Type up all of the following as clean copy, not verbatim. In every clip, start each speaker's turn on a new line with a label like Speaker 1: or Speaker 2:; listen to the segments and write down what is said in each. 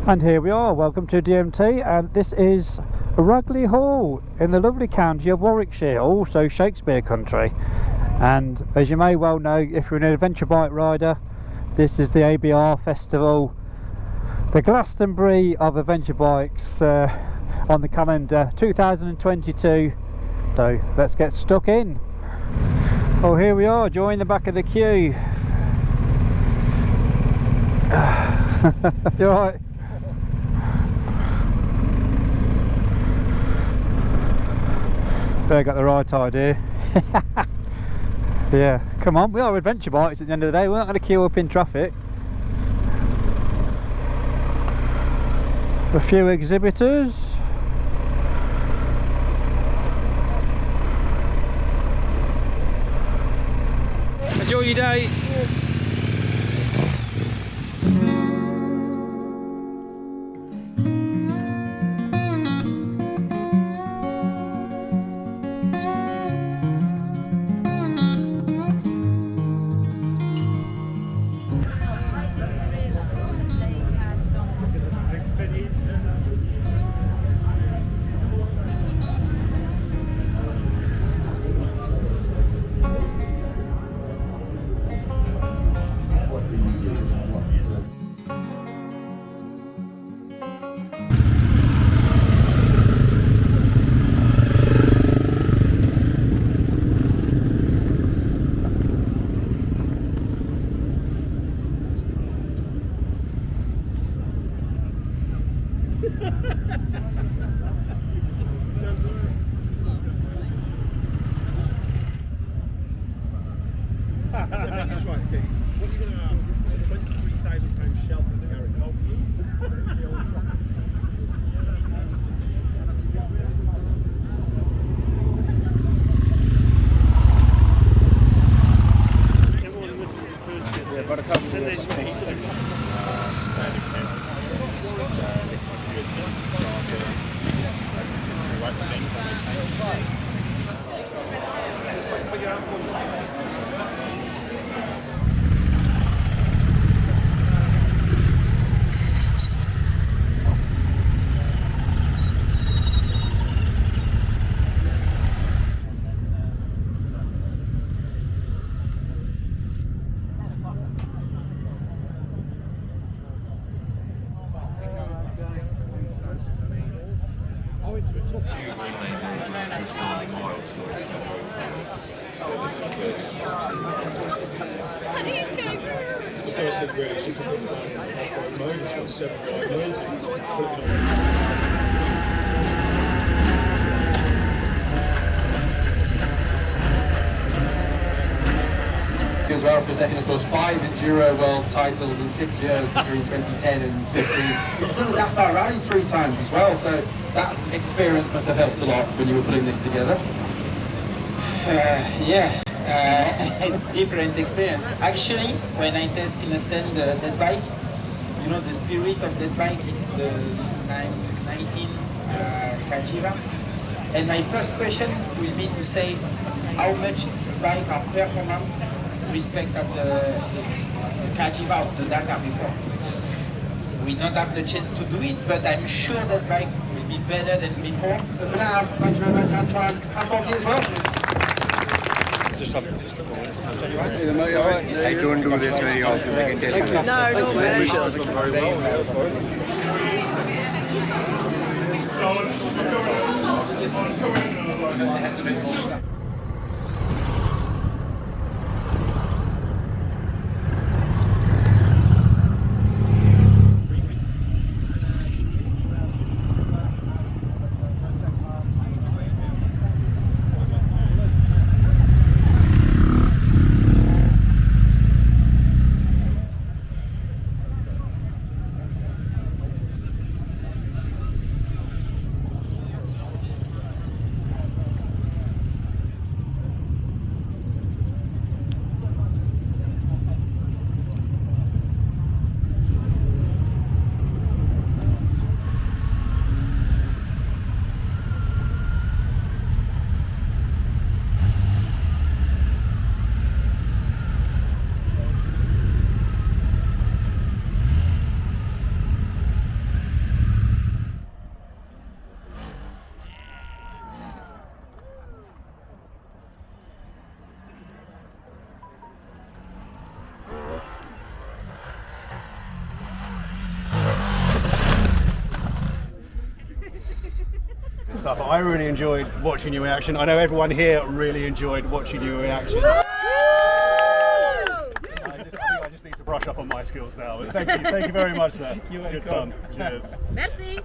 Speaker 1: And here we are, welcome to DMT, and this is Ragley Hall in the lovely county of Warwickshire, also Shakespeare country. And as you may well know, if you're an adventure bike rider, this is the ABR festival, the Glastonbury of adventure bikes on the calendar 2022. So let's get stuck in. Oh, here we are, join the back of the queue. You're right. Better got the right idea. Yeah, come on, we are adventure bikes at the end of the day, we're not going to queue up in traffic. A few exhibitors. Enjoy your day.
Speaker 2: As well for a second, of course, 5 Enduro World titles in 6 years between 2010 and 15. You've done the Dakar Rally 3 times as well, so that experience must have helped a lot when you were putting this together.
Speaker 3: It's different experience. Actually, when I test in a sand dead bike, you know the spirit of that bike, it's the 919 Kajiva. And my first question will be to say how much this bike are performant respect of the Kajiva of the Dakar before. We not have the chance to do it, but I'm sure that bike will be better than before. Thank you very much, Antoine. And for me as well.
Speaker 4: I don't do this very often, I can tell you.
Speaker 5: No, not really. stuff. I really enjoyed watching you in action. I know everyone here really enjoyed watching you in action. I just need to brush up on my skills now. But thank you very much, sir. Good fun. Cheers.
Speaker 6: Merci.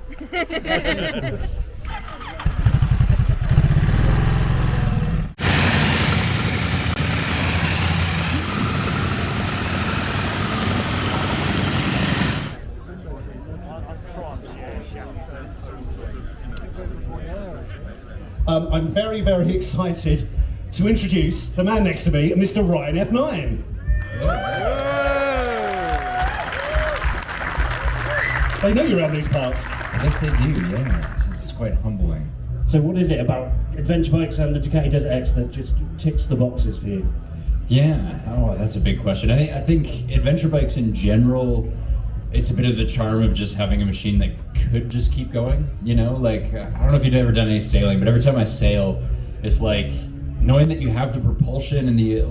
Speaker 7: I'm very, very excited to introduce the man next to me, Mr. Ryan F9. They know you're around these parts.
Speaker 8: Yes, they do, yeah. This is quite humbling.
Speaker 9: So what is it about adventure bikes and the Ducati Desert X that just ticks the boxes for you?
Speaker 8: Yeah, oh, that's a big question. I think adventure bikes in general, it's a bit of the charm of just having a machine that could just keep going, you know? Like, I don't know if you've ever done any sailing, but every time I sail, it's like knowing that you have the propulsion and the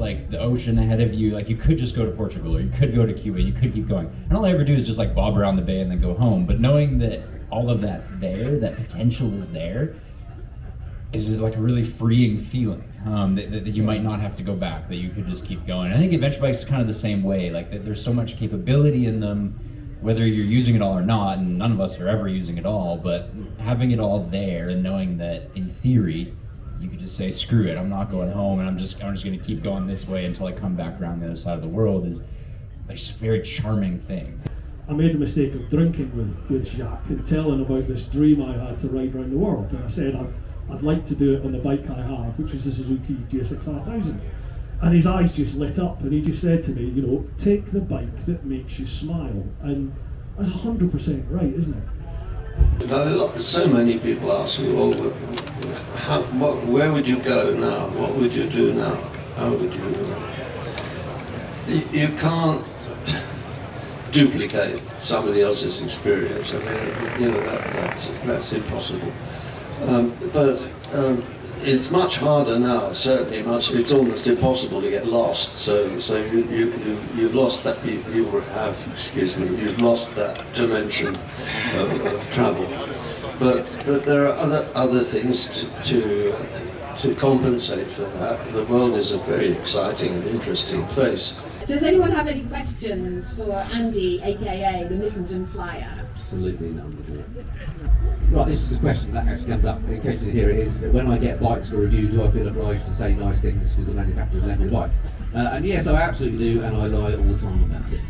Speaker 8: ocean ahead of you. Like, you could just go to Portugal, or you could go to Cuba, you could keep going. And all I ever do is just like bob around the bay and then go home. But knowing that all of that's there, that potential is there, is like a really freeing feeling, that you might not have to go back, that you could just keep going. I think adventure bikes are kind of the same way, like that there's so much capability in them, whether you're using it all or not, and none of us are ever using it all, but having it all there and knowing that in theory, you could just say, screw it, I'm not going home, and I'm just gonna keep going this way until I come back around the other side of the world is just a very charming thing.
Speaker 9: I made the mistake of drinking with Jacques and telling about this dream I had to ride around the world, and I said I'd like to do it on the bike I have, which is the Suzuki GSX 5000. And his eyes just lit up, and he just said to me, you know, take the bike that makes you smile. And that's 100% right, isn't it?
Speaker 10: So many people ask me, well, where would you go now? What would you do now? How would you? You can't duplicate somebody else's experience. I mean, you know, that's impossible. It's much harder now. Certainly, it's almost impossible to get lost. So you've lost that. You've lost that dimension of travel. But there are other things to compensate for that. The world is a very exciting and interesting place.
Speaker 6: Does anyone have any questions for Andy, aka the Missenden Flyer?
Speaker 11: Absolutely none. Right, this is a question that actually comes up occasionally here. It is that when I get bikes for review, do I feel obliged to say nice things because the manufacturers let me bike? And yes, I absolutely do, and I lie all the time about it.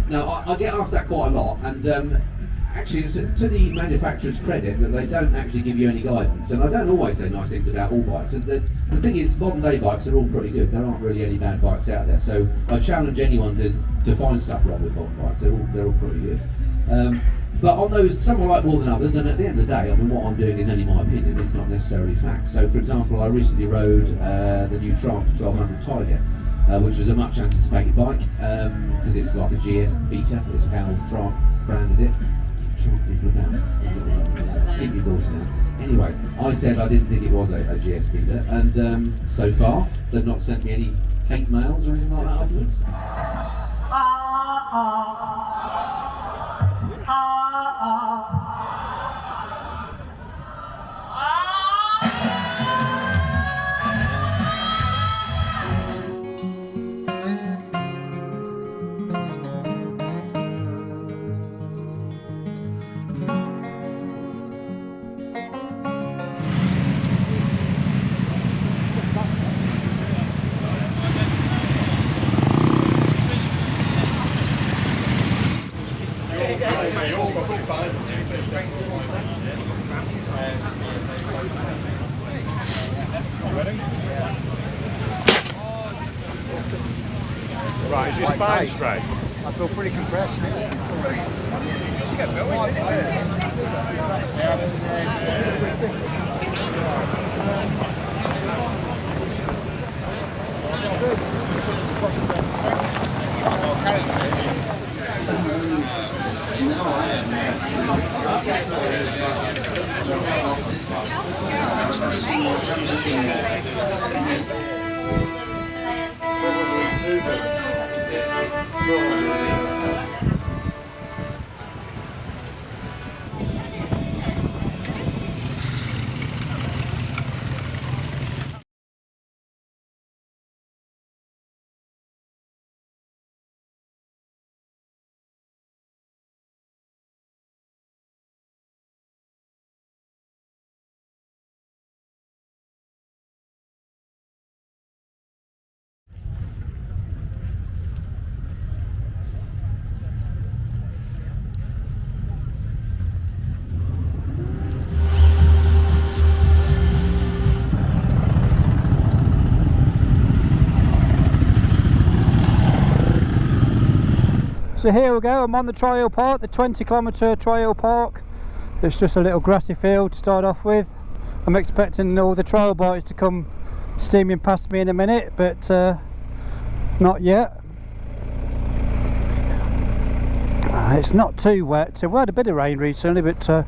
Speaker 11: Now, I get asked that quite a lot, and actually it's to the manufacturer's credit that they don't actually give you any guidance, and I don't always say nice things about all bikes. And the thing is, modern day bikes are all pretty good. There aren't really any bad bikes out there, so I challenge anyone to find stuff wrong with modern bikes. They're all pretty good. But on those, some I like more than others, and at the end of the day, I mean, what I'm doing is only my opinion, it's not necessarily fact. So, for example, I recently rode the new Triumph 1200 Tiger, which was a much anticipated bike, because it's like a GS Beta, is how Triumph branded it. Triumph people about. Keep your voice down. Anyway, I said I didn't think it was a GS Beta, and so far, they've not sent me any hate mails or anything like that afterwards.
Speaker 5: Right, is your spine straight?
Speaker 12: I feel pretty compressed.
Speaker 1: So here we go, I'm on the trail park, the 20-kilometre trail park. It's just a little grassy field to start off with. I'm expecting all the trail bikes to come steaming past me in a minute, but not yet. It's not too wet, so we had a bit of rain recently, but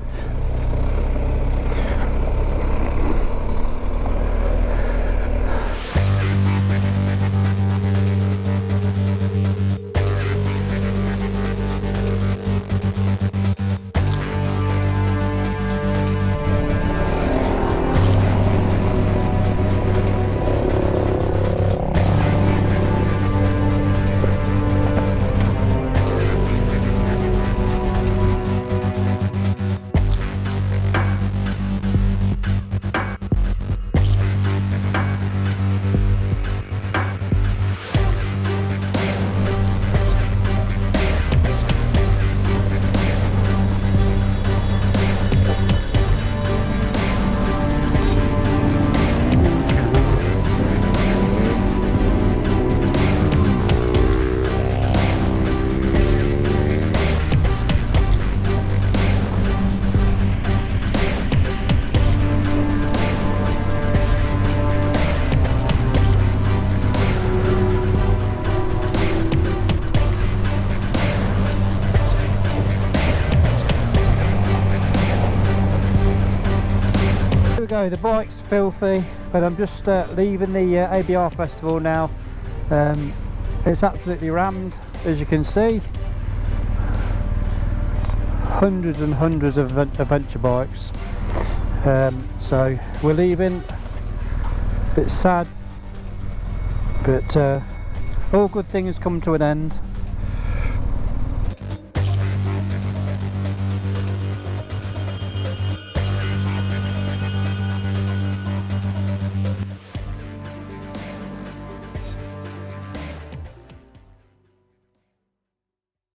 Speaker 1: go, the bike's filthy, but I'm just leaving the ABR festival now. It's absolutely rammed, as you can see. Hundreds and hundreds of adventure bikes. So we're leaving. A bit sad, but all good things come to an end.